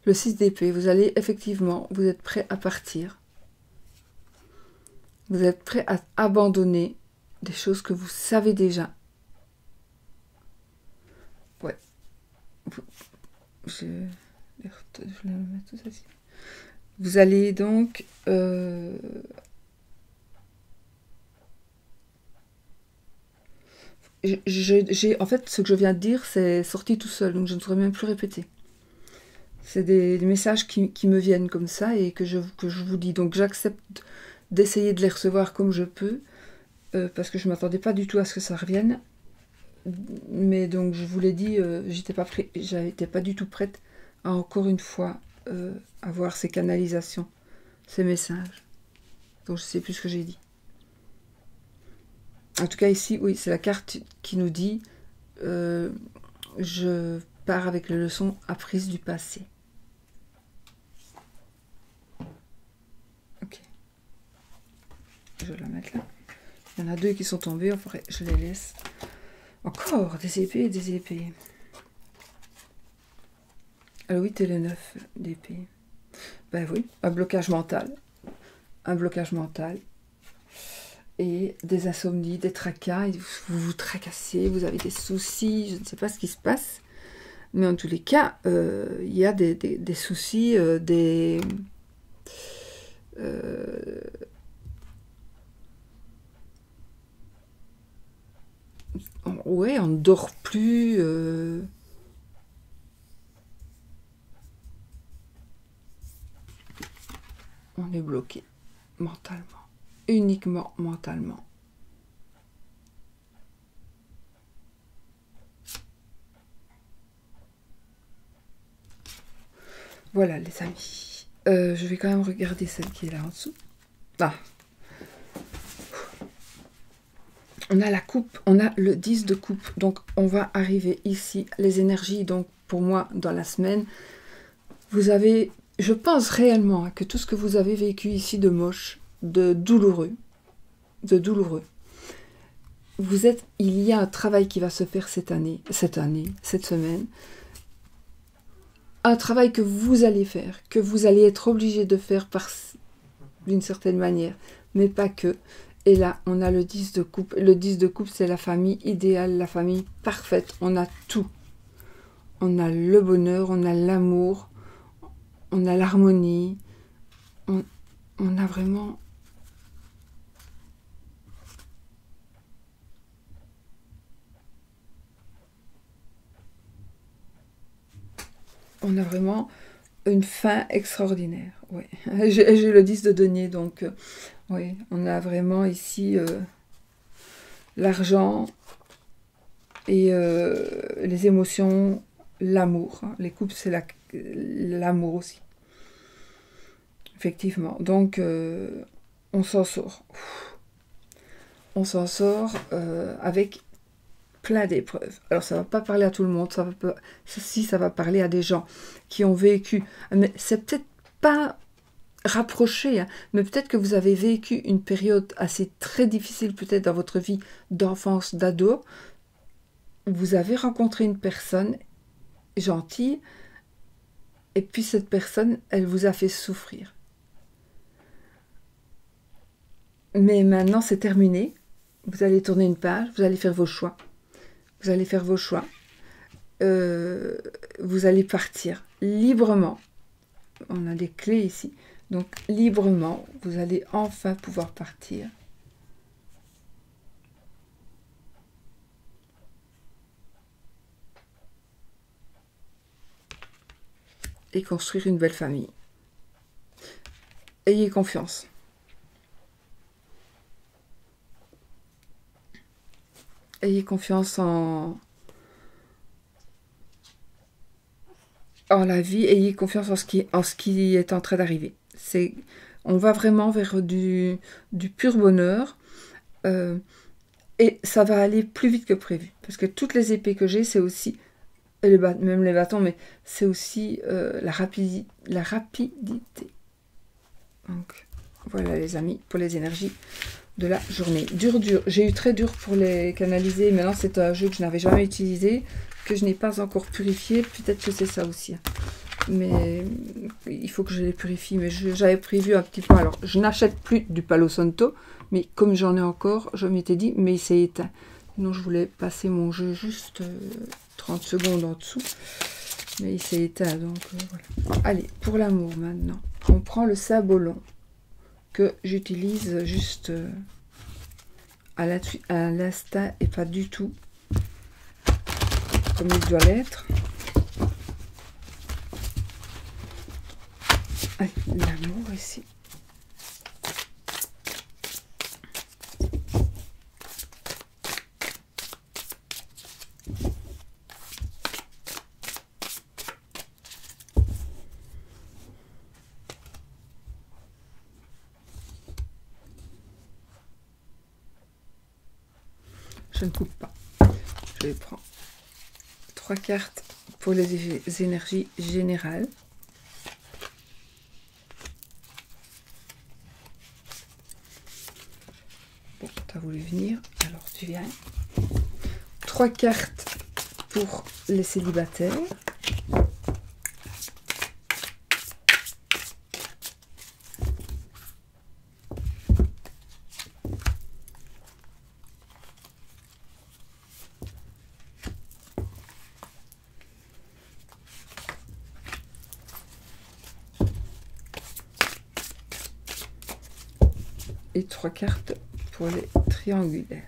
Le 6 d'épée, vous allez effectivement, vous êtes prêt à partir. Vous êtes prêt à abandonner des choses que vous savez déjà. Ouais. Je vais mettre tout ça ici. Vous allez donc en fait, ce que je viens de dire, c'est sorti tout seul, donc je ne saurais même plus répéter. C'est des messages qui me viennent comme ça et que je vous dis. Donc j'accepte d'essayer de les recevoir comme je peux, parce que je ne m'attendais pas du tout à ce que ça revienne. Mais donc je vous l'ai dit, j'étais pas du tout prête à encore une fois avoir ces canalisations, ces messages. Donc je sais plus ce que j'ai dit. En tout cas ici, oui, c'est la carte qui nous dit je pars avec les leçons apprises du passé. Ok. Je vais la mettre là. Il y en a deux qui sont tombés, enfin, je les laisse. Encore des épées et des épées. Le 8 et le 9 d'épée. Ben oui, un blocage mental. Un blocage mental. Et des insomnies, des tracas. Vous vous tracassez, vous avez des soucis, je ne sais pas ce qui se passe. Mais en tous les cas, il y a des soucis, ouais, on ne dort plus. On est bloqué mentalement. Uniquement mentalement. Voilà les amis. Je vais quand même regarder celle qui est là en dessous. Ah. On a la coupe, on a le 10 de coupe. Donc on va arriver ici. Les énergies, donc pour moi, dans la semaine, vous avez, je pense réellement que tout ce que vous avez vécu ici de moche, de douloureux, il y a un travail qui va se faire cette semaine. Un travail que vous allez faire, que vous allez être obligé de faire d'une certaine manière, mais pas que. Et là, on a le 10 de coupe. Le 10 de coupe, c'est la famille idéale, la famille parfaite. On a tout. On a le bonheur, on a l'amour, on a l'harmonie. On a vraiment... On a vraiment une fin extraordinaire. Ouais. J'ai le 10 de denier, donc oui, on a vraiment ici l'argent et les émotions, l'amour. Hein. Les couples, c'est l'amour aussi. Effectivement. Donc, on s'en sort. On s'en sort avec plein d'épreuves. Alors, ça ne va pas parler à tout le monde. Ça va parler à des gens qui ont vécu. Mais c'est peut-être pas rapproché, hein, mais peut-être que vous avez vécu une période assez très difficile, peut-être dans votre vie d'enfance, d'ado. Vous avez rencontré une personne gentille, et puis cette personne, elle vous a fait souffrir. Mais maintenant, c'est terminé. Vous allez tourner une page, vous allez faire vos choix. Vous allez faire vos choix. Vous allez partir librement. On a des clés ici. Donc, librement, vous allez enfin pouvoir partir. Et construire une belle famille. Ayez confiance. Ayez confiance en la vie, ayez confiance en ce qui est en train d'arriver. On va vraiment vers du pur bonheur et ça va aller plus vite que prévu. Parce que toutes les épées que j'ai, c'est aussi, même les bâtons, mais c'est aussi la rapidité. Donc voilà les amis, pour les énergies de la journée. Dur. J'ai eu très dur pour les canaliser. Maintenant, c'est un jeu que je n'avais jamais utilisé, que je n'ai pas encore purifié. Peut-être que c'est ça aussi. Mais il faut que je les purifie. Mais j'avais prévu un petit peu. Alors, je n'achète plus du Palo Santo. Mais comme j'en ai encore, je m'étais dit, mais il s'est éteint. Non, je voulais passer mon jeu juste 30 secondes en dessous. Mais il s'est éteint. Donc, voilà. Allez, pour l'amour maintenant. On prend le sabolon que j'utilise juste à l'instinct et pas du tout comme il doit l'être. L'amour ici. Je ne coupe pas. Je vais prendre 3 cartes pour les énergies générales. Bon, tu as voulu venir, alors tu viens. 3 cartes pour les célibataires. Et 3 cartes pour les triangulaires.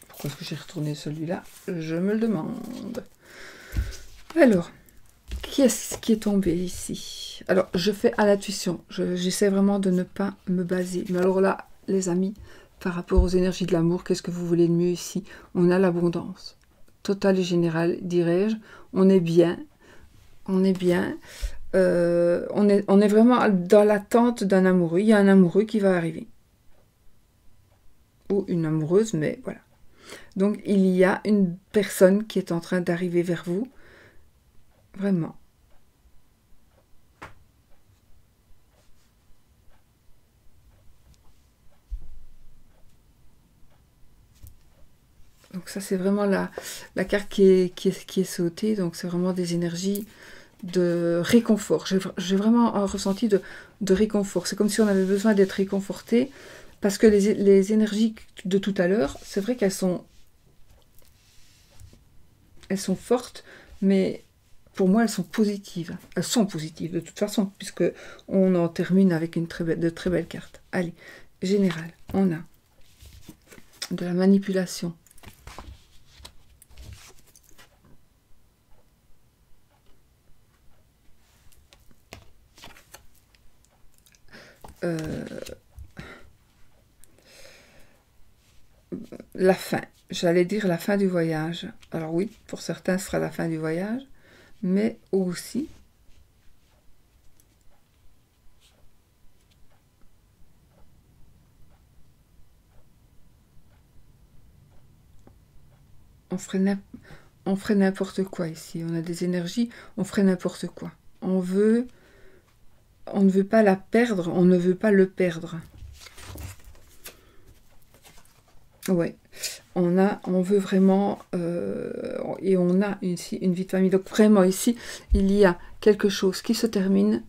Pourquoi est-ce que j'ai retourné celui-là? Je me le demande. Alors, qui est-ce qui est tombé ici? Alors, je fais à l'intuition. J'essaie vraiment de ne pas me baser. Mais alors là, les amis, par rapport aux énergies de l'amour, qu'est-ce que vous voulez de mieux ici? On a l'abondance. Totale et générale, dirais-je. On est bien. On est bien. On est vraiment dans l'attente d'un amoureux. Il y a un amoureux qui va arriver. Ou une amoureuse, mais voilà. Donc, il y a une personne qui est en train d'arriver vers vous. Vraiment. Donc ça, c'est vraiment la carte qui est sautée. Donc, c'est vraiment des énergies de réconfort. J'ai vraiment un ressenti de réconfort. C'est comme si on avait besoin d'être réconforté. Parce que les énergies de tout à l'heure, c'est vrai qu'elles sont fortes, mais pour moi, elles sont positives. Elles sont positives de toute façon, puisque on en termine avec de très belles cartes. Allez, général, on a de la manipulation. La fin. J'allais dire la fin du voyage. Alors oui, pour certains, ce sera la fin du voyage, mais aussi on ferait n'importe quoi ici. On a des énergies, on ferait n'importe quoi. On ne veut pas la perdre, on ne veut pas le perdre. Ouais, on veut vraiment, et on a ici une vie de famille. Donc vraiment ici, il y a quelque chose qui se termine.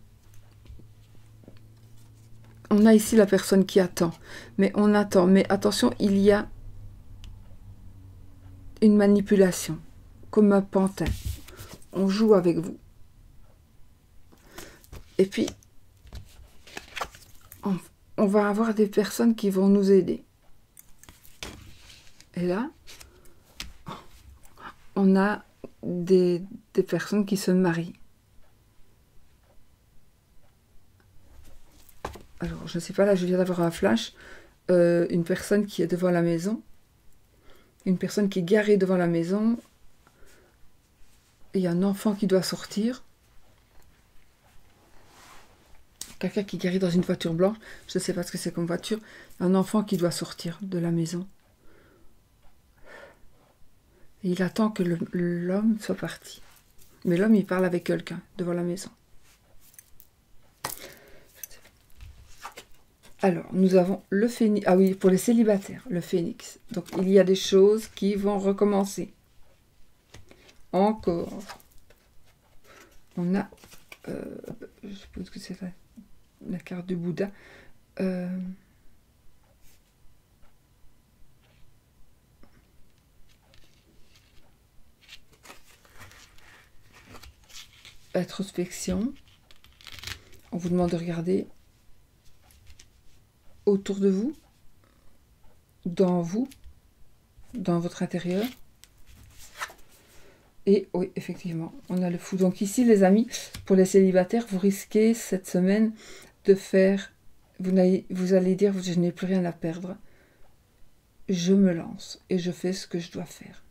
On a ici la personne qui attend, mais on attend. Mais attention, il y a une manipulation, comme un pantin. On joue avec vous. Et puis, on va avoir des personnes qui vont nous aider. Et là, on a des personnes qui se marient. Alors, je ne sais pas, là, je viens d'avoir un flash. Une personne qui est devant la maison. Une personne qui est garée devant la maison. Il y a un enfant qui doit sortir. Quelqu'un qui est garé dans une voiture blanche. Je ne sais pas ce que c'est comme voiture. Un enfant qui doit sortir de la maison. Et il attend que l'homme soit parti. Mais l'homme, il parle avec quelqu'un devant la maison. Alors, nous avons le phénix. Ah oui, pour les célibataires, le phénix. Donc, il y a des choses qui vont recommencer. Encore. On a... je suppose que c'est la carte du Bouddha. Introspection. On vous demande de regarder autour de vous, dans votre intérieur. Et oui, effectivement, on a le fou. Donc ici, les amis, pour les célibataires, vous risquez cette semaine de faire... Vous allez dire, je n'ai plus rien à perdre. Je me lance et je fais ce que je dois faire.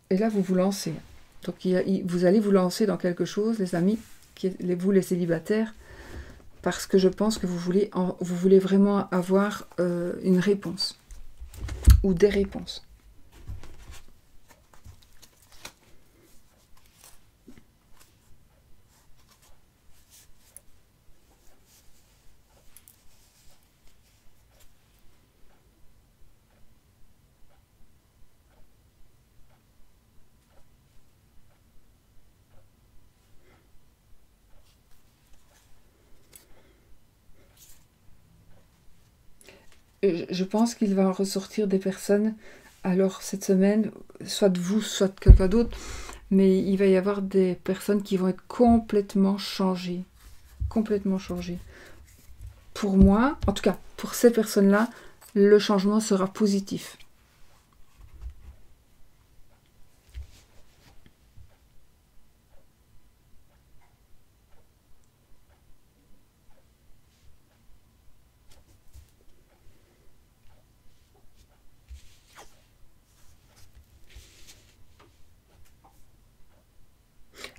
Et là, vous vous lancez. Donc, vous allez vous lancer dans quelque chose, les amis, vous les célibataires, parce que je pense que vous voulez vraiment avoir une réponse ou des réponses. Je pense qu'il va en ressortir des personnes, alors cette semaine, soit de vous, soit de quelqu'un d'autre, mais il va y avoir des personnes qui vont être complètement changées. Complètement changées. Pour moi, en tout cas, pour ces personnes-là, le changement sera positif.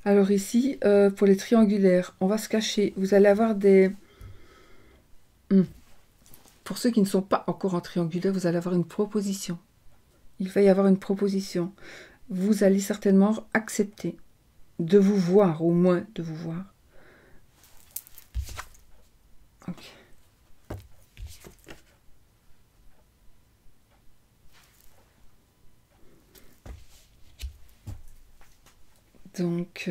Alors ici, pour les triangulaires, on va se cacher. Vous allez avoir des... Pour ceux qui ne sont pas encore en triangulaire, vous allez avoir une proposition. Il va y avoir une proposition. Vous allez certainement accepter de vous voir, au moins de vous voir. Ok. Donc,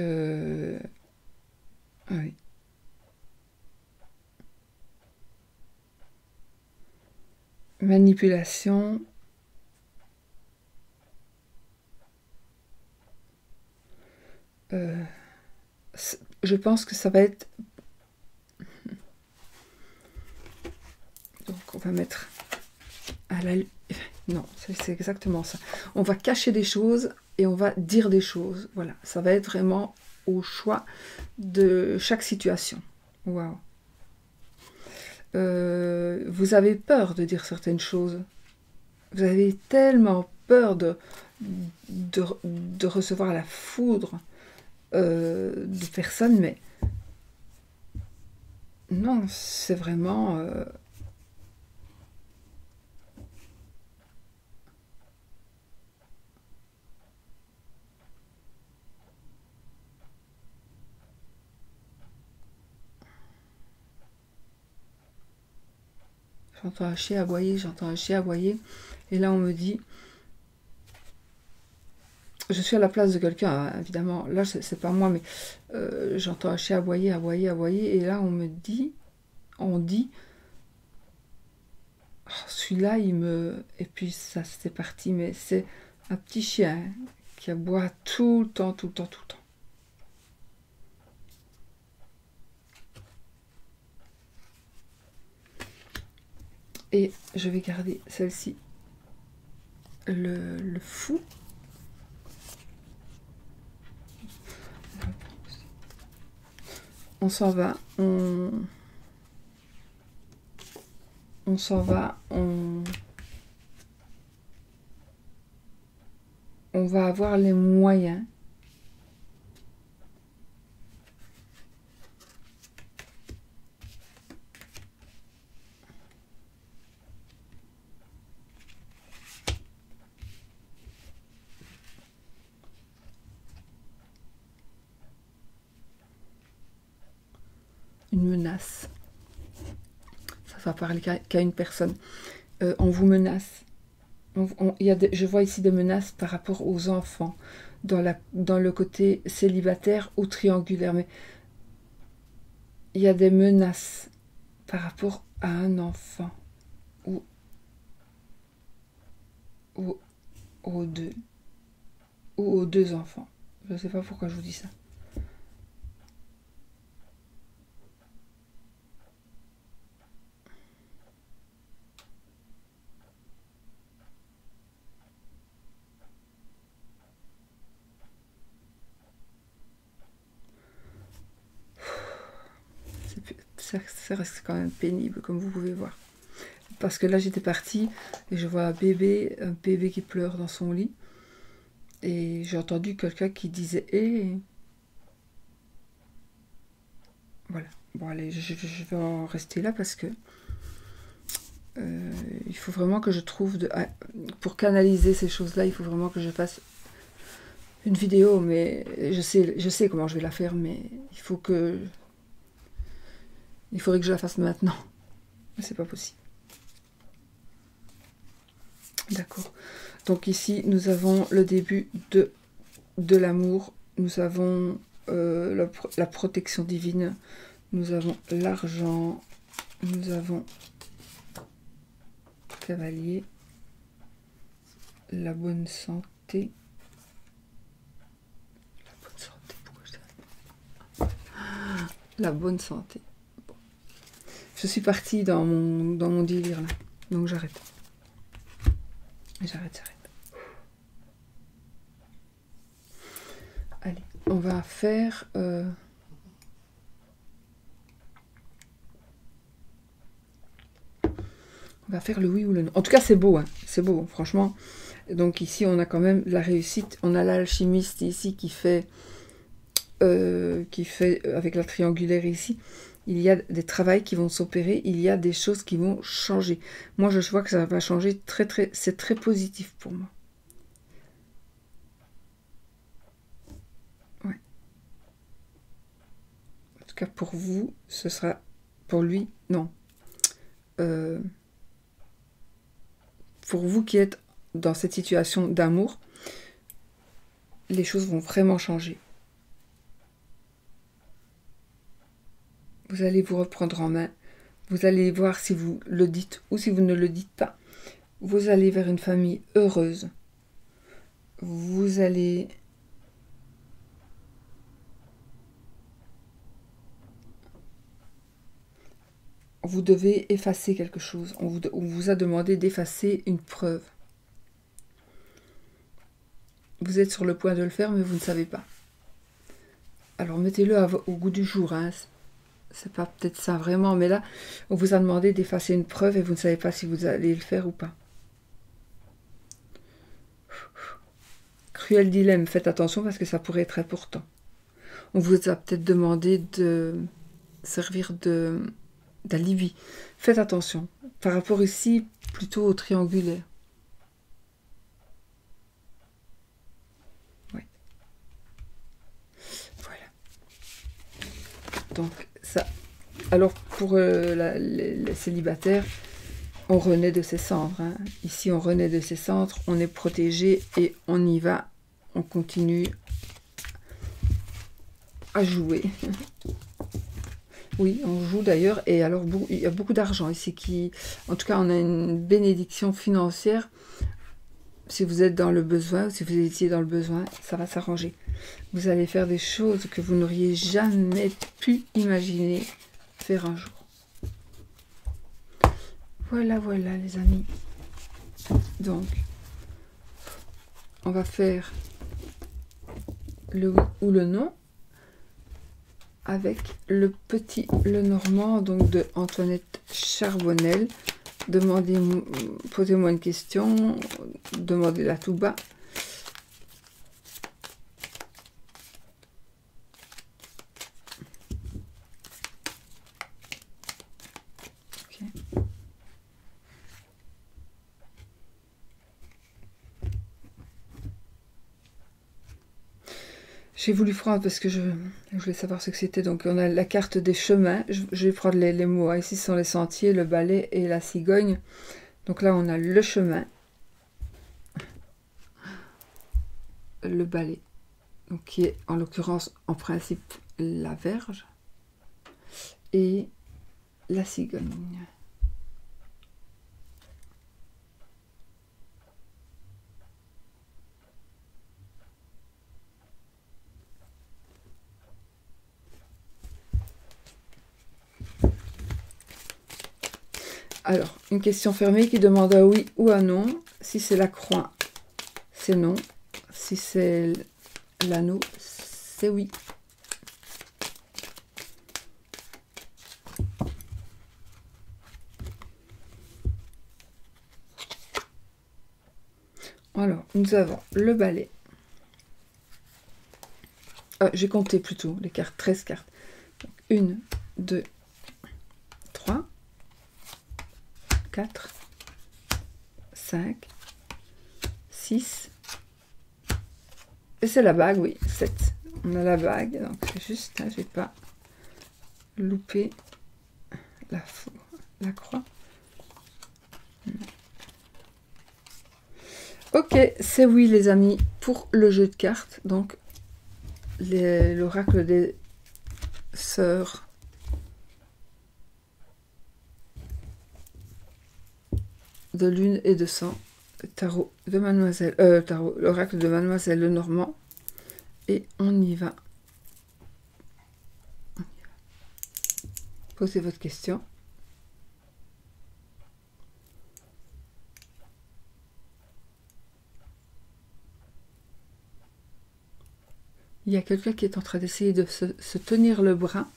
oui. Manipulation. Je pense que ça va être... Donc, on va mettre à la... Non, c'est exactement ça. On va cacher des choses et on va dire des choses. Voilà, ça va être vraiment au choix de chaque situation. Waouh. Vous avez peur de dire certaines choses. Vous avez tellement peur de recevoir la foudre de personnes, mais non, c'est vraiment... J'entends un chien aboyer, j'entends un chien aboyer. Et là, on me dit... Je suis à la place de quelqu'un, hein, évidemment. Là, c'est pas moi, mais j'entends un chien aboyer, aboyer, aboyer. Et là, on dit... Oh, celui-là, il me... Et puis, ça, c'était parti. Mais c'est un petit chien hein, qui aboie tout le temps, tout le temps, tout le temps. Et je vais garder celle-ci. Le fou. On s'en va. On s'en va. On va avoir les moyens. Une menace. Ça va parler qu'à une personne. On vous menace. Je vois ici des menaces par rapport aux enfants, dans le côté célibataire ou triangulaire, mais il y a des menaces par rapport à un enfant ou aux deux enfants. Je ne sais pas pourquoi je vous dis ça. Ça reste quand même pénible, comme vous pouvez voir. Parce que là, j'étais partie et je vois un bébé qui pleure dans son lit. Et j'ai entendu quelqu'un qui disait « Eh !» Voilà. Bon, allez, je vais en rester là parce que il faut vraiment que je trouve... pour canaliser ces choses-là, il faut vraiment que je fasse une vidéo. Mais je sais comment je vais la faire, mais il faudrait que je la fasse maintenant. Mais c'est pas possible. D'accord. Donc ici, nous avons le début de l'amour. Nous avons la protection divine. Nous avons l'argent. Nous avons cavalier. La bonne santé. La bonne santé, pourquoi je dis la bonne santé. Bon. Je suis partie dans mon délire là. Donc j'arrête. J'arrête. Allez, on va faire... on va faire le oui ou le non. En tout cas, c'est beau, hein. C'est beau, franchement. Donc ici, on a quand même la réussite. On a l'alchimiste ici qui fait avec la triangulaire ici. Il y a des travails qui vont s'opérer. Il y a des choses qui vont changer. Moi, je vois que ça va changer c'est très positif pour moi. Ouais. En tout cas, pour vous, ce sera... Pour lui, non. Pour vous qui êtes dans cette situation d'amour, les choses vont vraiment changer. Vous allez vous reprendre en main. Vous allez voir si vous le dites ou si vous ne le dites pas. Vous allez vers une famille heureuse. Vous allez... Vous devez effacer quelque chose. On vous a demandé d'effacer une preuve. Vous êtes sur le point de le faire, mais vous ne savez pas. Alors mettez-le au goût du jour. Hein. C'est pas peut-être ça vraiment, mais là, on vous a demandé d'effacer une preuve et vous ne savez pas si vous allez le faire ou pas. Cruel dilemme, faites attention parce que ça pourrait être important. On vous a peut-être demandé de servir d'alibi. Faites attention. Par rapport ici, plutôt au triangulaire. Ouais. Voilà. Donc, ça... Alors, pour les célibataires, on renaît de ses cendres. Hein. Ici, on renaît de ses cendres, on est protégé et on y va. On continue à jouer. Oui, on joue d'ailleurs. Et alors, il y a beaucoup d'argent ici qui... En tout cas, on a une bénédiction financière. Si vous êtes dans le besoin, si vous étiez dans le besoin, ça va s'arranger. Vous allez faire des choses que vous n'auriez jamais pu imaginer faire un jour. Voilà, voilà, les amis. Donc, on va faire le oui ou le non avec le petit Lenormand, donc de Antoinette Charbonnel. Posez-moi une question, demandez-la tout bas. Okay. J'ai voulu prendre parce que je voulais savoir ce que c'était. Donc on a la carte des chemins. Je vais prendre les mots. Hein. Ici ce sont les sentiers, le balai et la cigogne. Donc là on a le chemin. Le balai. Donc qui est en l'occurrence en principe la verge. Et la cigogne. Alors, une question fermée qui demande à oui ou à non. Si c'est la croix, c'est non. Si c'est l'anneau, c'est oui. Alors, nous avons le balai. J'ai compté plutôt les cartes, 13 cartes. Donc, 1, 2, 3, 4, 5, 6. Et c'est la bague, oui, 7. On a la bague, donc c'est juste, hein, je vais pas louper la croix. Ok, c'est oui les amis pour le jeu de cartes. Donc l'oracle des sœurs de lune et de sang, tarot de mademoiselle, l'oracle de mademoiselle Lenormand. Et on y va. Posez votre question. Il y a quelqu'un qui est en train d'essayer de se tenir le bras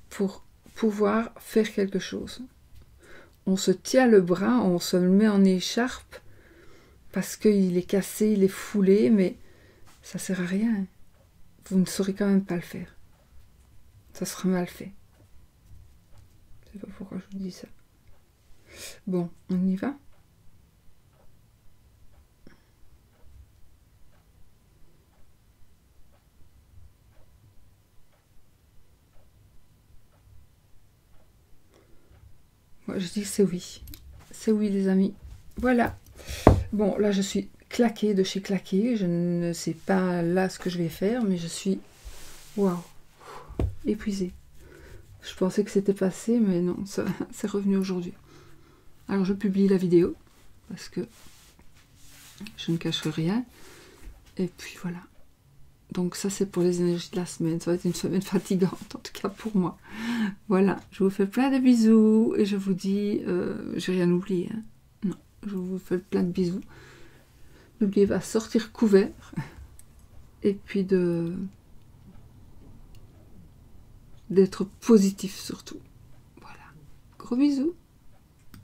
pour pouvoir faire quelque chose. On se tient le bras, on se le met en écharpe parce qu'il est cassé, il est foulé, mais ça sert à rien. Vous ne saurez quand même pas le faire. Ça sera mal fait. Je sais pas pourquoi je vous dis ça. Bon, on y va. Moi, je dis c'est oui. C'est oui, les amis. Voilà. Bon, là, je suis claquée de chez claquée. Je ne sais pas là ce que je vais faire, mais je suis... Waouh, épuisée. Je pensais que c'était passé, mais non, c'est revenu aujourd'hui. Alors, je publie la vidéo, parce que je ne cache rien. Et puis, voilà. Donc, ça, c'est pour les énergies de la semaine. Ça va être une semaine fatigante, en tout cas pour moi. Voilà, je vous fais plein de bisous. Et je vous dis... j'ai rien oublié, hein. Non, je vous fais plein de bisous. N'oubliez pas de sortir couvert. Et puis d'être positif surtout. Voilà. Gros bisous.